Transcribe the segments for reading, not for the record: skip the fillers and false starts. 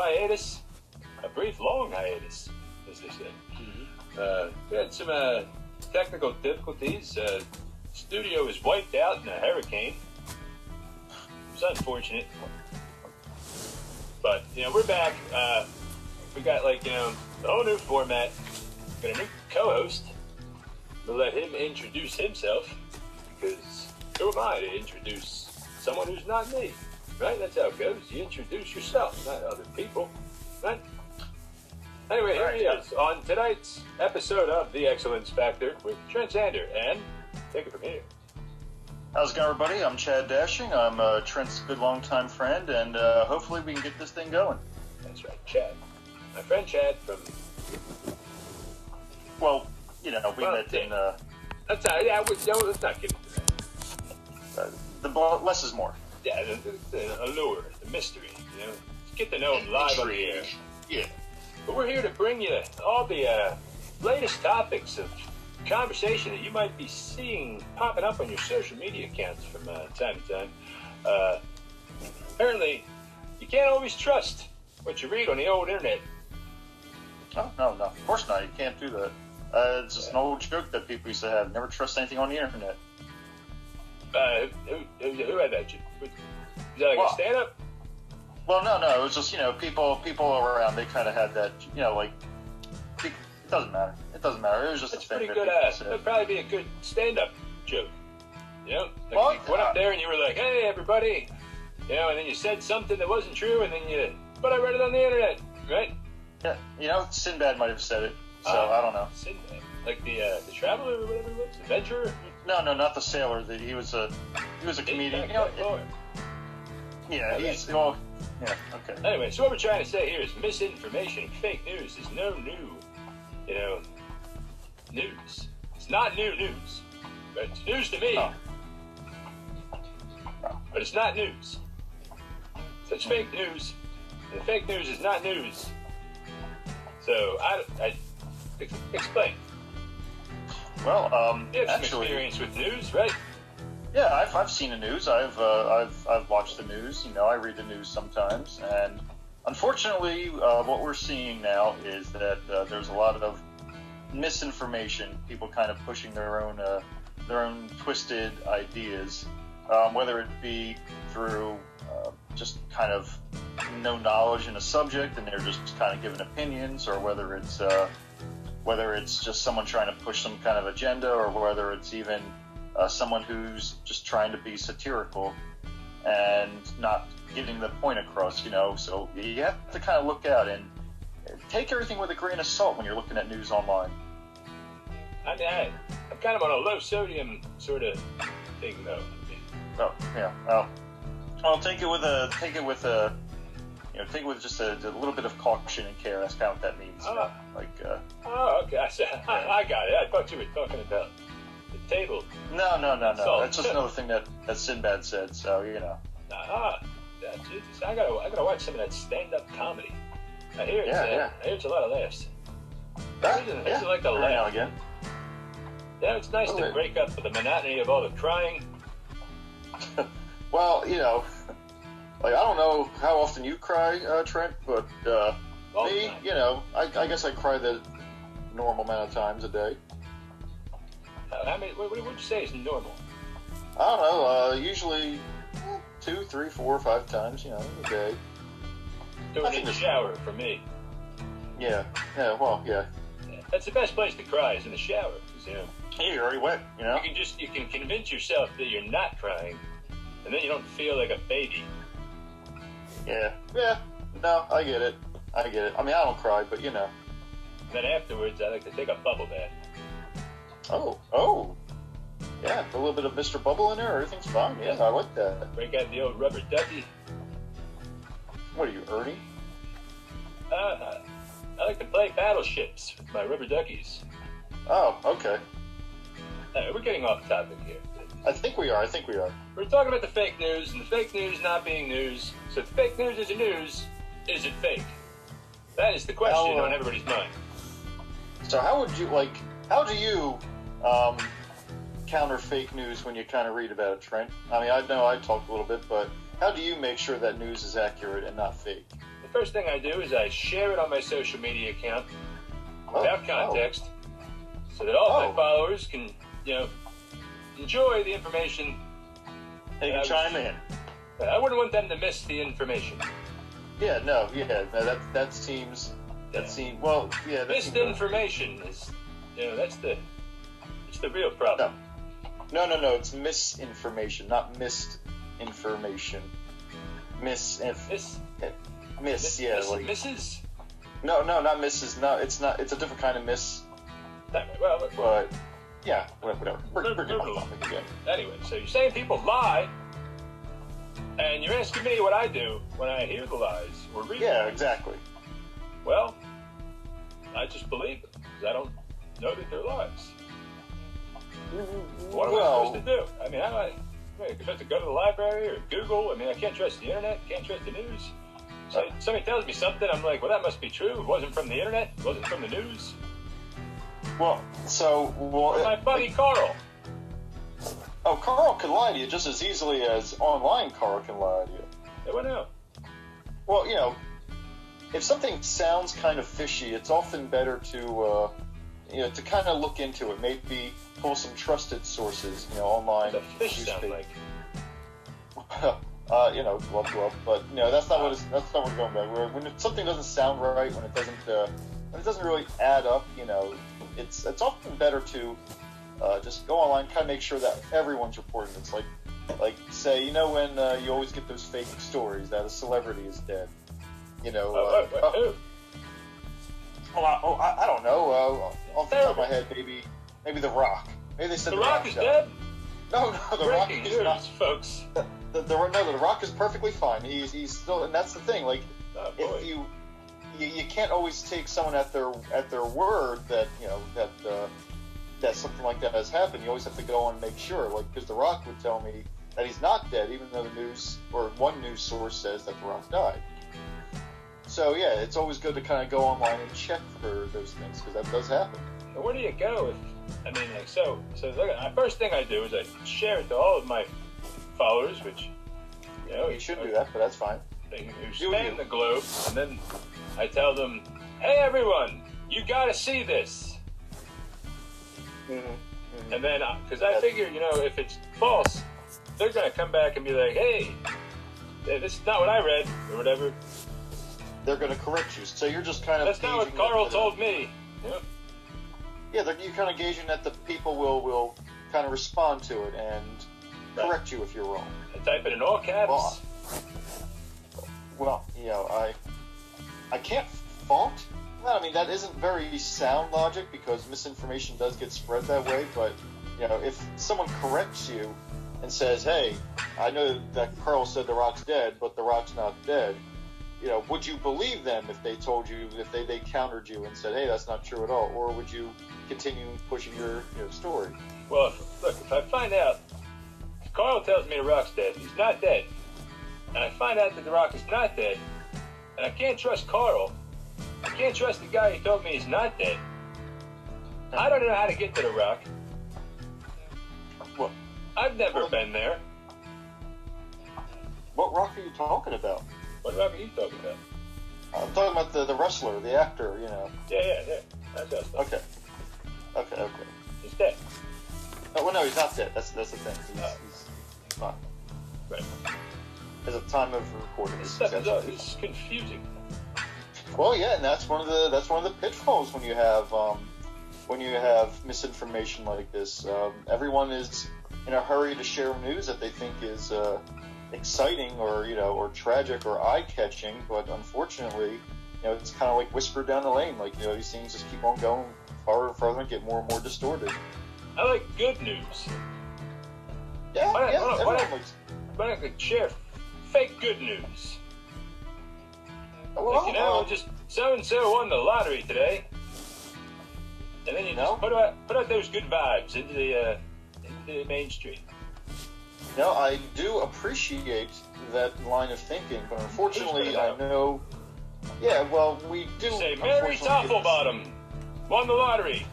hiatus, a brief long hiatus, as they say. We had some technical difficulties. Studio was wiped out in a hurricane. It was unfortunate, but we're back. We got a whole new format. Got a new co-host. We'll let him introduce himself, because who am I to introduce someone who's not me? Right? That's how it goes. You introduce yourself, not other people. Right? Anyway, here he is on tonight's episode of The Excellence Factor with Trent, Xander, and take it from here. How's it going, everybody? I'm Chad Dashing. I'm Trent's good longtime friend, and hopefully we can get this thing going. That's right, Chad. My friend Chad from... Well, we met in... let's not get into that. The less is more. Yeah, the allure, the mystery, Get to know him live on the air. Yeah. But we're here to bring you all the latest topics of conversation that you might be seeing popping up on your social media accounts from time to time. Apparently, you can't always trust what you read on the old internet. Oh, no, of course not. You can't do that. It's just an old joke that people used to have. Never trust anything on the internet. Who had that joke? Is that a stand-up? Well, no. It was just, people around, they kind of had that, it doesn't matter. It doesn't matter. It was just That's a thing. Pretty good. That'd probably be a good stand-up joke. You went up there and you were like, "Hey, everybody," and then you said something that wasn't true, and then but I read it on the internet, right? Yeah, Sinbad might have said it, so I don't know. Sinbad, like the traveler or whatever he was, adventurer. No, not the sailor. He was a comedian. Okay. Anyway, so what we're trying to say here is misinformation, fake news is no new, news. It's not new news, but it's news to me. No. But it's not news. So it's fake news, and the fake news is not news. So I explain. Well, you have some experience with news, right? Yeah, I've seen the news. I've watched the news. I read the news sometimes, and unfortunately, what we're seeing now is that there's a lot of misinformation. People kind of pushing their own twisted ideas, whether it be through just kind of no knowledge in a subject and they're just kind of giving opinions, or whether it's just someone trying to push some kind of agenda, or whether it's even someone who's just trying to be satirical and not getting the point across, So you have to kind of look out and take everything with a grain of salt when you're looking at news online. I mean, I'm kind of on a low sodium sort of thing, though. Oh, yeah. Well, I'll take it with just a little bit of caution and care. That's kind of what that means. Okay. I got it. I thought you were talking about the table. No. That's just another thing that Sinbad said. So I gotta watch some of that stand-up comedy. I hear it's a lot of laughs. I like the laugh again. Yeah, it's nice to break up the monotony of all the crying. Well, I don't know how often you cry, Trent, but me, I guess I cry the normal amount of times a day. What would you say is normal? I don't know, usually 2, 3, 4, 5 times, a day. Doing it in the shower for me. Yeah. That's the best place to cry, is in the shower. Hey, you're already wet, You can convince yourself that you're not crying, and then you don't feel like a baby. Yeah. No, I get it. I mean, I don't cry, but And then afterwards, I like to take a bubble bath. Oh. Yeah, a little bit of Mr. Bubble in there, everything's fine. Yeah, I like that. Break out the old rubber ducky. What are you, Ernie? I like to play battleships with my rubber duckies. Oh, okay. We're getting off topic here. I think we are. We're talking about the fake news, and the fake news not being news. So if fake news isn't news, is it fake? That is the question on everybody's mind. So how do you counter fake news when you kind of read about it, Trent? I mean, I know I talked a little bit, but how do you make sure that news is accurate and not fake? The first thing I do is I share it on my social media account without context, so that all my followers can, enjoy the information. They can chime in. I wouldn't want them to miss the information. That seems. Well, yeah. Missed information is, it's the real problem. No. It's misinformation, not missed information. Miss. Misses? No, not misses. No, it's not. It's a different kind of miss. Well, but yeah, whatever. We're getting off topic again. Anyway, so you're saying people lie, and you're asking me what I do when I hear the lies or read. Yeah, exactly. Well, I just believe them because I don't know that they're lies. What am I supposed to do? I mean, am I supposed to go to the library or Google? I mean, I can't trust the internet. Can't trust the news. So somebody tells me something, I'm like, well, that must be true. It wasn't from the internet. It wasn't from the news. Well, my buddy Carl. Oh, Carl can lie to you just as easily as online Carl can lie to you. Yeah, what now? Well, if something sounds kind of fishy, it's often better to kind of look into it. Maybe pull some trusted sources, online. What does a fish sound like? Glub, but that's not what we're going by. When something doesn't sound right, when it doesn't really add up, it's often better to just go online, kind of make sure that everyone's reporting. It's like say, when you always get those fake stories that a celebrity is dead. Who? I don't know. Off the top of my head, maybe The Rock. Maybe they said The Rock is dead. No, The Rock is not, folks. The Rock is perfectly fine. He's still, and that's the thing. Like, if you can't always take someone at their word that that something like that has happened. You always have to go on and make sure. Like, because The Rock would tell me that he's not dead, even though the news or one news source says that The Rock died. So yeah, it's always good to kind of go online and check for those things because that does happen. But where do you go so the first thing I do is I share it to all of my followers, which you shouldn't do that, but that's fine. Who span the globe, and then I tell them, "Hey everyone, you got to see this." Mm-hmm. And then, because I figure, if it's false, they're gonna come back and be like, "Hey, this is not what I read," or whatever. They're gonna correct you. So you're just kind of. That's not what Carl told me. Yeah, you're kind of gauging that the people will kind of respond to it and correct you if you're wrong. I type it in all caps. Well, I can't fault that. I mean, that isn't very sound logic because misinformation does get spread that way. But if someone corrects you and says, "Hey, I know that Carl said The Rock's dead, but The Rock's not dead," would you believe them if they told you, if they countered you and said, "Hey, that's not true at all," or would you continue pushing your story? Well, if I find out, if Carl tells me The Rock's dead, he's not dead, and I find out that The Rock is not dead, and I can't trust Carl, I can't trust the guy who told me he's not dead, I don't know how to get to The Rock. Well, I've never been there. What Rock are you talking about? What Rock are you talking about? I'm talking about the wrestler, the actor, Yeah. That's us. Okay. He's dead. Oh, well, no, he's not dead. That's the thing. He's fine. Right. As of time of recording, it's confusing. Well, yeah, and that's one of the pitfalls when you have misinformation like this. Everyone is in a hurry to share news that they think is exciting or tragic or eye-catching, but unfortunately, it's kind of like whispered down the lane. Like, these things just keep on going farther and farther and get more and more distorted. I like good news. Yeah, But I could share fake good news. Well, just so-and-so won the lottery today. And then you just put out those good vibes into the mainstream. I do appreciate that line of thinking, but unfortunately, I know. Yeah, well, we do. Say Mary Topplebottom won the lottery,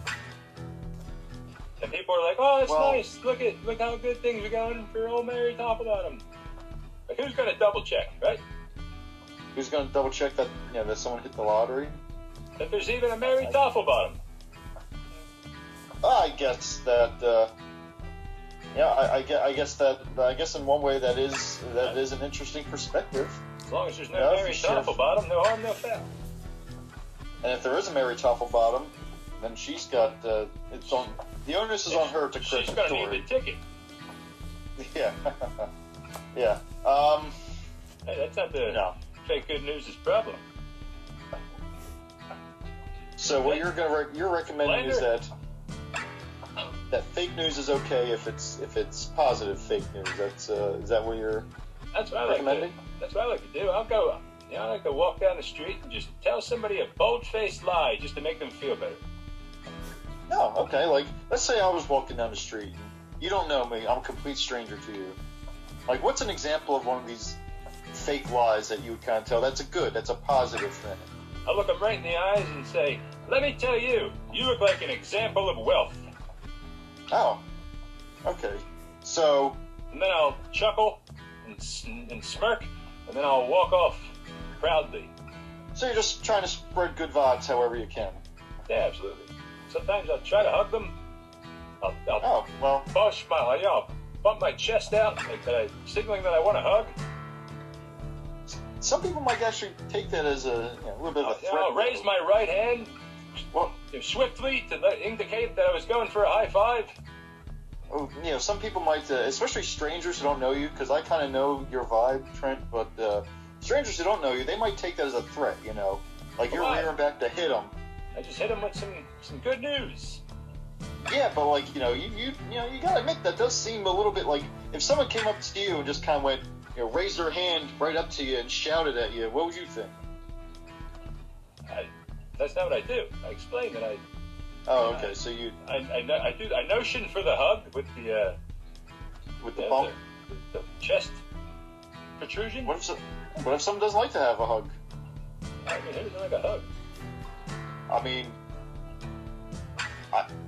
and people are like, "Oh, that's nice. Look how good things are going for old Mary Topplebottom." But who's going to double check, right? Who's going to double check that that someone hit the lottery? That there's even a Mary Toffelbottom. I guess that. I guess in one way that is an interesting perspective. As long as there's no Mary Toffelbottom, no harm, no foul. And if there is a Mary Toffelbottom, then she's got it's on. The onus is on her to correct the story. She's going to need the ticket. Yeah. Yeah. Hey, that's not the fake good news' problem. So what you're recommending is that fake news is okay if it's positive fake news. Is that what you're recommending? That's what I like to do. I'll go. I like to walk down the street and just tell somebody a bold-faced lie just to make them feel better. Oh, okay. Like, let's say I was walking down the street. You don't know me. I'm a complete stranger to you. Like, what's an example of one of these fake lies that you would kind of tell? That's a positive thing. I'll look them right in the eyes and say, let me tell you, you look like an example of wealth. Oh, okay. So... And then I'll chuckle and smirk, and then I'll walk off proudly. So you're just trying to spread good vibes however you can? Yeah, absolutely. Sometimes I'll try to hug them. I'll bump my chest out, like that, signaling that I want to hug. Some people might actually take that as a little bit of a threat. I'll raise my right hand swiftly to indicate that I was going for a high five. Oh, some people might, especially strangers who don't know you, because I kind of know your vibe, Trent, but strangers who don't know you, they might take that as a threat, like you're rearing back to hit them. I just hit them with some good news. Yeah, but like you gotta admit that does seem a little bit like if someone came up to you and just kind of went, raised their hand right up to you and shouted at you, what would you think? That's not what I do. I explained that I. Oh, okay. So you. I notion for the hug with the bump, the chest protrusion. What if someone doesn't like to have a hug? I mean, who doesn't like a hug? I mean,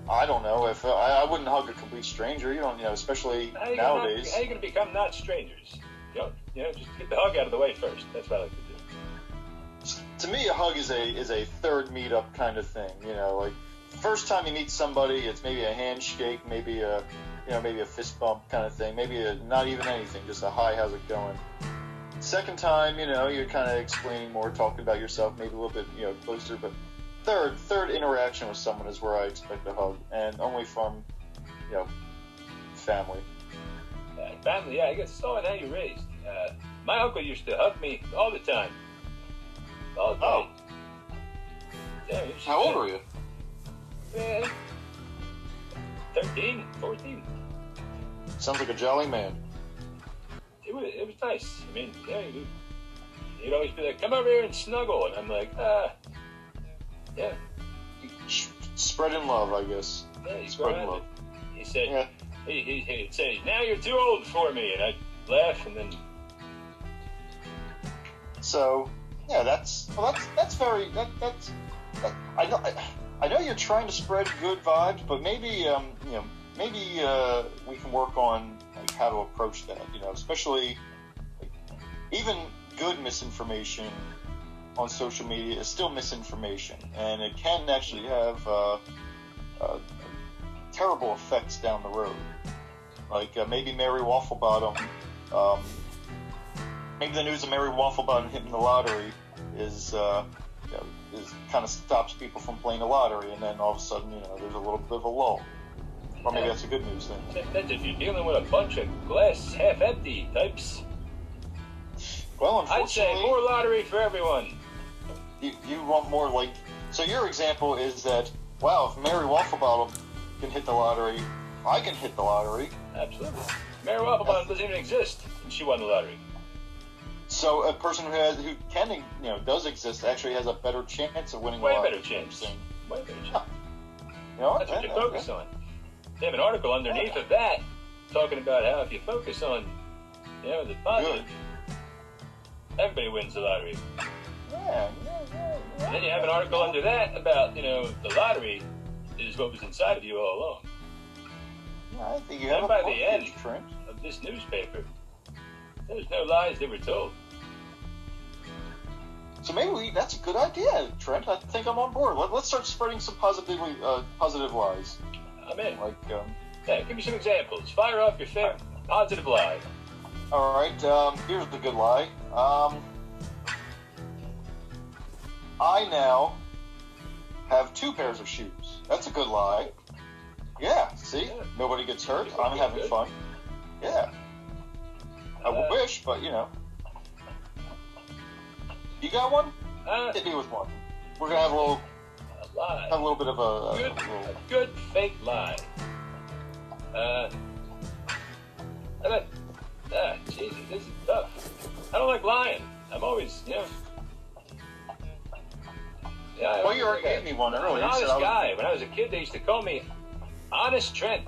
I don't know if I wouldn't hug a complete stranger. Especially nowadays. How are you going to become not strangers? Just get the hug out of the way first. That's what I like to do. To me, a hug is a third meetup kind of thing. Like first time you meet somebody, it's maybe a handshake, maybe a fist bump kind of thing, maybe not even anything, just a hi, how's it going? Second time, you're kind of explaining more, talking about yourself, maybe a little bit closer, but third interaction with someone is where I expect a hug, and only from family. Family, yeah, I guess it's all in how you're raised. My uncle used to hug me all the time. All the time. Yeah, how old were you? 13, 14. Sounds like a jolly man. It was nice. I mean, he'd always be like, come over here and snuggle. And I'm like, yeah. Spreading love, I guess. Yeah, spreading love. He said, he'd say, now you're too old for me. And I'd laugh and then... So, yeah, that's very, I know you're trying to spread good vibes, but maybe we can work on like how to approach that. Especially even good misinformation on social media is still misinformation, and it can actually have terrible effects down the road. Like maybe Mary Wafflebottom. Maybe the news of Mary Wafflebottom hitting the lottery is kind of stops people from playing the lottery, and then all of a sudden, there's a little bit of a lull. Or maybe that's a good news thing. That's if you're dealing with a bunch of glass half-empty types. Well, unfortunately, I'd say more lottery for everyone. You want more like... So your example is that, wow, if Mary Wafflebottom can hit the lottery, I can hit the lottery. Absolutely. Mary Wafflebottom doesn't even exist, and she won the lottery. So a person who does exist actually has a better chance of winning the lottery. Way better chance. Huh. That's what you focus on. They have an article underneath of that talking about how if you focus on, the positive, everybody wins the lottery. Yeah. And then you have an article under that about, the lottery is what was inside of you all along. Yeah, I think you have and a by point, the end Trent. of this newspaper, there's no lies that were told. So maybe that's a good idea, Trent. I think I'm on board. Let's start spreading some positive lies. I'm in. Like, yeah, give me some examples. Fire off your favorite positive lie. All right, here's the good lie. I now have 2 pairs of shoes. That's a good lie. Yeah, see? Yeah. Nobody gets hurt. I'm having fun. Yeah. I wish, but, you know. You got one? Hit me with one. We're going to have a lie. Have a little bit of a good fake lie. Jesus, this is tough. I don't like lying. I'm always, you know. Yeah, well, you already gave me one earlier. I'm an honest guy. When I was a kid, they used to call me Honest Trent.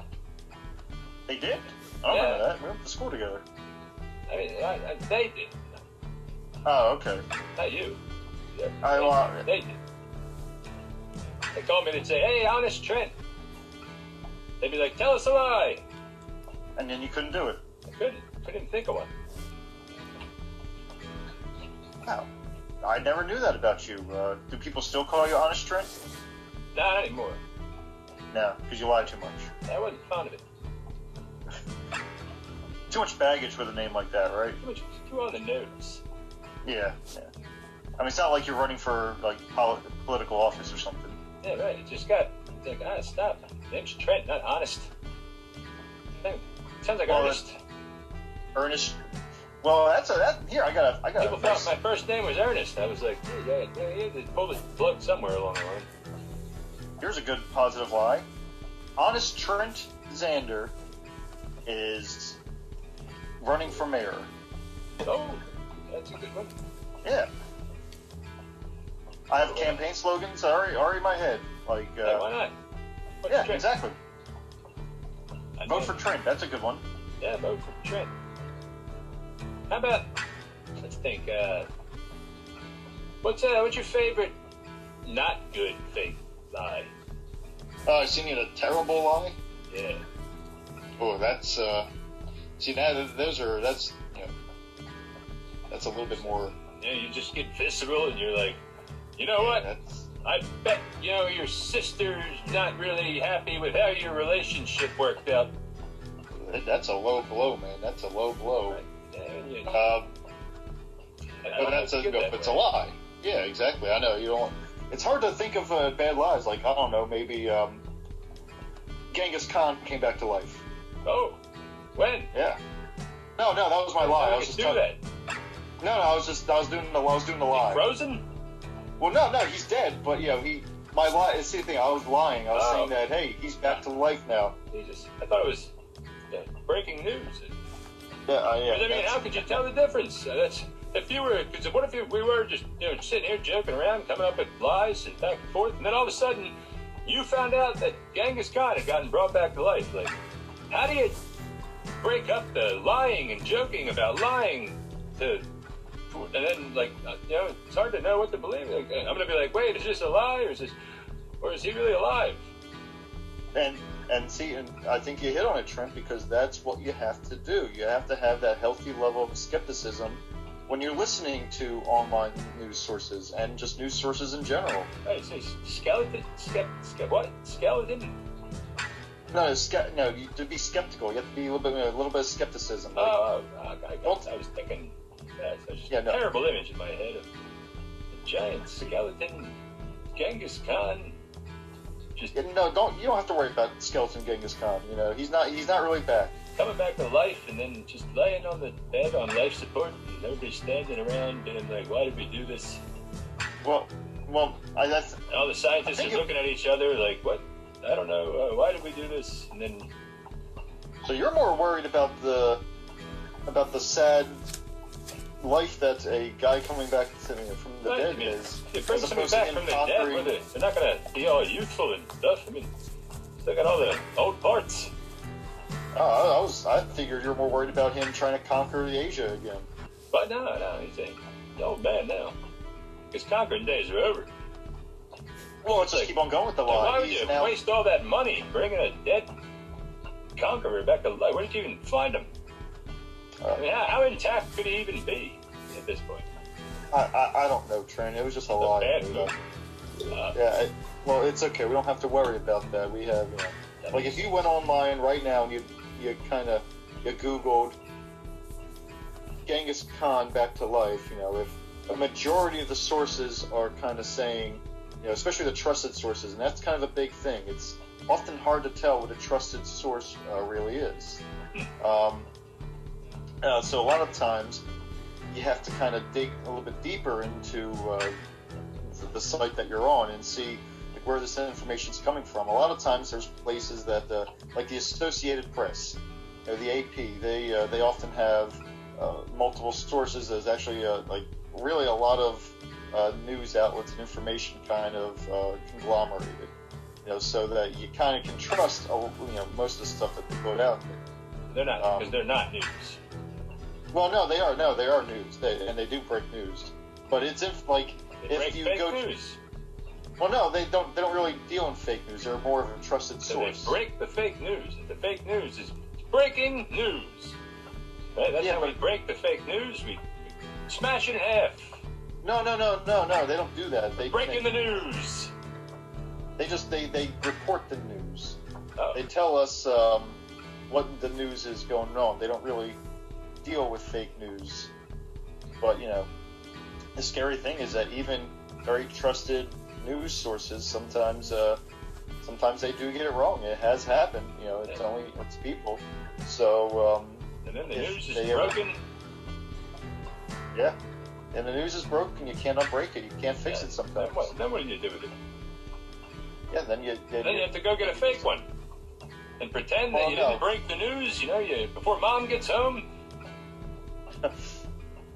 They did? I don't remember that. We went to school together. I mean, they did. Oh, okay. Not you. They did. They called me and they'd say, "Hey, Honest Trent." They'd be like, "Tell us a lie." And then you couldn't do it. I couldn't even think of one. Wow. I never knew that about you. Do people still call you Honest Trent? Not anymore. No, because you lie too much. I wasn't fond of it. Too much baggage with a name like that, right? Too on the nose. Yeah. I mean, it's not like you're running for, like, political office or something. Yeah, right. It just got, like, stop. Name's Trent, not Honest. Sounds like Ernest. Ernest. Well, here, I got People thought my first name was Ernest. I was like, yeah, they pulled his plug somewhere along the line. Here's a good positive lie. Honest Trent Xander is running for mayor. Oh, that's a good one. Yeah. I have campaign slogans already in my head. Like, yeah, why not? Yeah, exactly. Vote for Trent. That's a good one. Yeah, vote for Trent. How about, let's think, what's your favorite not good fake lie? Seen it a terrible lie? Yeah. Oh, that's, see, now that's a little bit more. Yeah, you just get visceral and you're like, you know what? I bet, your sister's not really happy with how your relationship worked out. That's a low blow, man. That's a low blow. Right. But it's a lie. Yeah, exactly. I know you don't. It's hard to think of bad lies. Like, I don't know, maybe Genghis Khan came back to life. Oh, when? Yeah. No, that was my lie. I was just do that. No, I was doing the lie. Frozen? Well, no, he's dead. But my lie. It's the thing. I was lying. I was saying that hey, he's back to life now. Jesus, I thought it was breaking news. Yeah. I mean, how could you tell the difference? What if we were just sitting here joking around, coming up with lies and back and forth, and then all of a sudden you found out that Genghis Khan had gotten brought back to life? Like, how do you break up the lying and joking about lying and then it's hard to know what to believe. Like, I'm gonna be like, wait, is this a lie or is he really alive? And see, and I think you hit on it, Trent, because that's what you have to do. You have to have that healthy level of skepticism when you're listening to online news sources and just news sources in general. Hey, say skeleton? What? Skeleton? No, to be skeptical, you have to be a little bit of skepticism. Like, I was thinking, terrible image in my head of a giant skeleton Genghis Khan. You don't have to worry about skeleton Genghis Khan. He's not really back. Coming back to life and then just laying on the bed on life support and everybody standing around being like, why did we do this? Well, all the scientists are looking at each other like, what? I don't know. Why did we do this? And then. So you're more worried about the sad life that a guy coming back from the dead is. It brings somebody back from the dead. They're not going to be all youthful and stuff. I mean, still got all the old parts. I figured you're more worried about him trying to conquer Asia again. But no, he's an old man now. His conquering days are over. Well, let's just keep on going with the lie. Why would you waste all that money bringing a dead conqueror back to life? Where did you even find him? I mean, how intact could he even be at this point? I don't know, Trent. It was just a lie. Bad move. Yeah. Well, it's okay. We don't have to worry about that. We have, like if you went online right now and you Googled Genghis Khan back to life, if a majority of the sources are kind of saying, especially the trusted sources, and that's kind of a big thing. It's often hard to tell what a trusted source really is. So a lot of times you have to kind of dig a little bit deeper into the site that you're on and see where this information is coming from. A lot of times there's places that, like the Associated Press, the AP, they often have multiple sources. There's actually really a lot of news outlets and information kind of conglomerated, so that you kind of can trust, most of the stuff that they put out there. They're not, because they're not news. Well, no, they are. No, they are news. They do break news, but it's if you fake go news. Well, no, they don't really deal in fake news. They're more of a trusted source. So they break the fake news. The fake news is breaking news. Right? That's how we break the fake news. We smash it in half. No. They don't do that. Breaking the news. They report the news. Oh. They tell us what the news is going on. They don't really deal with fake news. But the scary thing is that even very trusted news sources sometimes they do get it wrong. It has happened. It's people. So and then the news is broken. Yeah. And the news is broken. You cannot break it. You can't fix it sometimes. Then what do you do with it? Yeah, then you have to go get a fake one and pretend that you didn't break the news. Before mom gets home.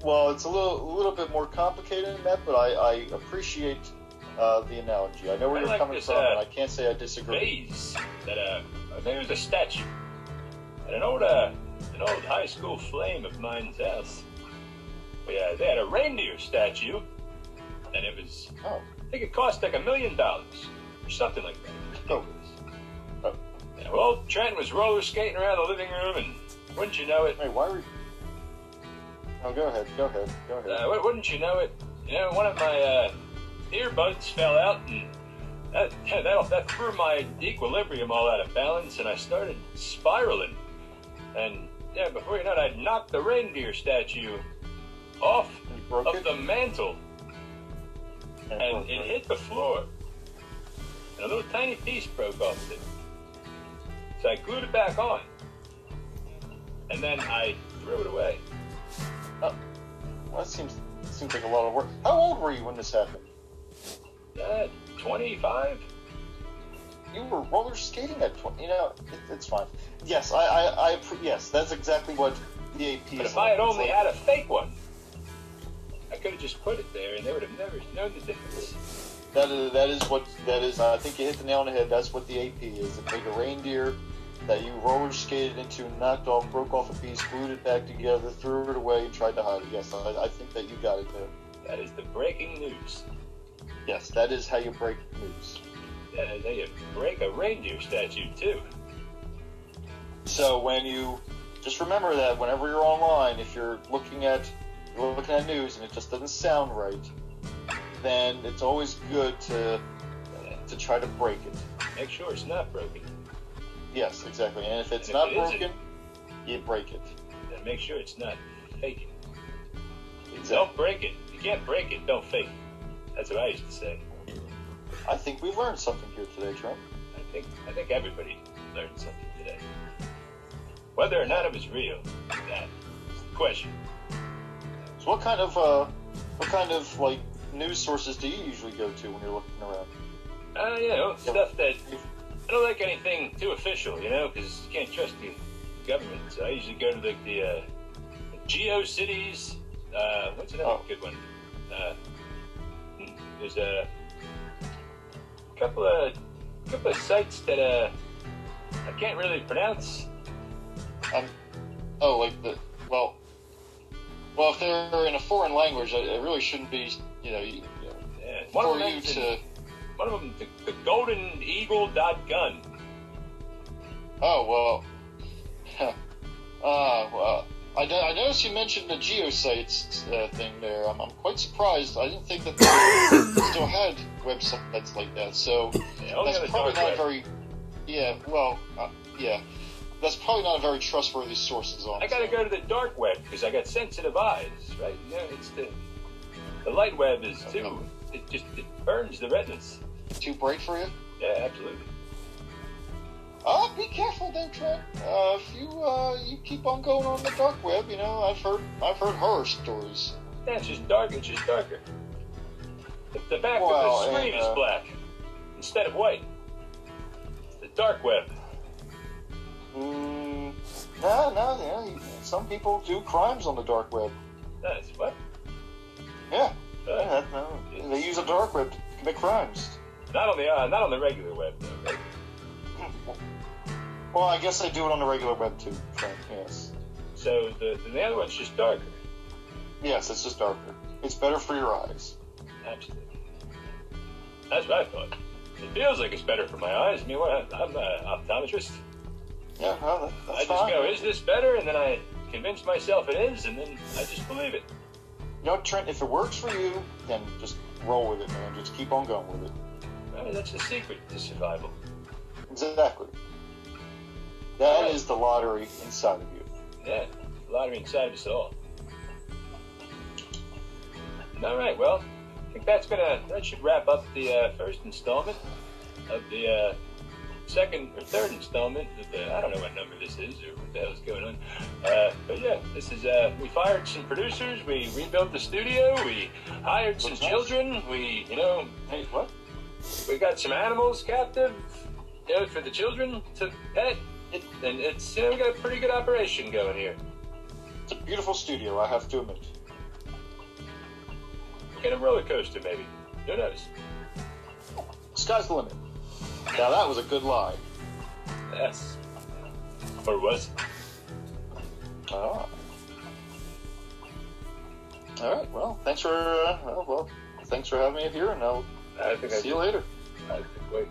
Well, it's a little bit more complicated than that, but I appreciate the analogy. I know where you're coming from, and I can't say I disagree. Vase that there was a statue at an old high school flame of mine's house. Yeah, they had a reindeer statue, and it was I think it cost like $1 million or something like that. Oh. Yeah, well, Trent was roller skating around the living room, and wouldn't you know it? Hey, why were you... Oh, go ahead. Wouldn't you know it? One of my earbuds fell out, and that threw my equilibrium all out of balance, and I started spiraling. And before you know it, I'd knocked the reindeer statue off of the mantle, and it hit the floor, and a little tiny piece broke off of it. So I glued it back on, and then I threw it away. Oh, well, that seems like a lot of work. How old were you when this happened? 25. You were roller skating at 20. It's fine. Yes, yes, that's exactly what the AP is. But if I had only had a fake one, I could have just put it there, and they would have never known the difference. That is. I think you hit the nail on the head. That's what the AP is. They take a reindeer that you roller skated into, knocked off, broke off a piece, glued it back together, threw it away, and tried to hide it. Yes, I think that you got it there. That is the breaking news. Yes, that is how you break news. Yeah, they break a reindeer statue too. So when you just remember that whenever you're online, if you're looking at news and it just doesn't sound right, then it's always good to try to break it. Make sure it's not broken. Yes, exactly. And if it's not broken, you break it. And make sure it's not fake. Exactly. Don't break it. If you can't break it, don't fake it. That's what I used to say. I think we learned something here today, Trent. I think everybody learned something today. Whether or not it was real, that's the question. So what kind of like news sources do you usually go to when you're looking around? Stuff that I don't like anything too official, because you can't trust the government. So I usually go to the GeoCities. What's another good one? There's a couple of sites that I can't really pronounce. Well, if they're in a foreign language, it really shouldn't be, One of them, the goldeneagle.gun. Oh, well. I noticed you mentioned the geosites thing there. I'm quite surprised. I didn't think that they still had websites like that. So that's probably not very. Yeah, well, yeah, that's probably not a very trustworthy source. I got to go to the dark web because I got sensitive eyes, right? Yeah, it's the light web is too. It burns the retinas. Too bright for you? Yeah, absolutely. Be careful though, Trent. If you keep on going on the dark web, I've heard horror stories. Yeah, it's just dark. It's just darker. The back of the screen is black instead of white. The dark web. No. Some people do crimes on the dark web. That's what? Yeah. They use the dark web to commit crimes. Not on the regular web, though, right? Well, I guess they do it on the regular web too, Trent, yes. So the other one's just darker. Yes, it's just darker. It's better for your eyes. Absolutely. That's what I thought. It feels like it's better for my eyes. I mean, I'm an optometrist. Yeah, no, that's I just go, is this better? And then I convince myself it is, and then I just believe it. Trent, if it works for you, then just roll with it, man. Just keep on going with it. Well, that's the secret to survival. Exactly. That is the lottery inside of you. Yeah, the lottery inside of us all. All right, well, I think that should wrap up the first installment of the second or third installment of the, I don't know what number this is or what the hell's going on. But yeah, this is, we fired some producers, we rebuilt the studio, we hired some children, we, Hey, what? We got some animals captive, for the children to pet. And it's, we got a pretty good operation going here. It's a beautiful studio, I have to admit. Get a roller coaster, maybe. Who knows? Sky's the limit. Now that was a good lie. Yes. Or was it? Oh. All right. Well, thanks for thanks for having me here, and I'll see you later. I think, wait.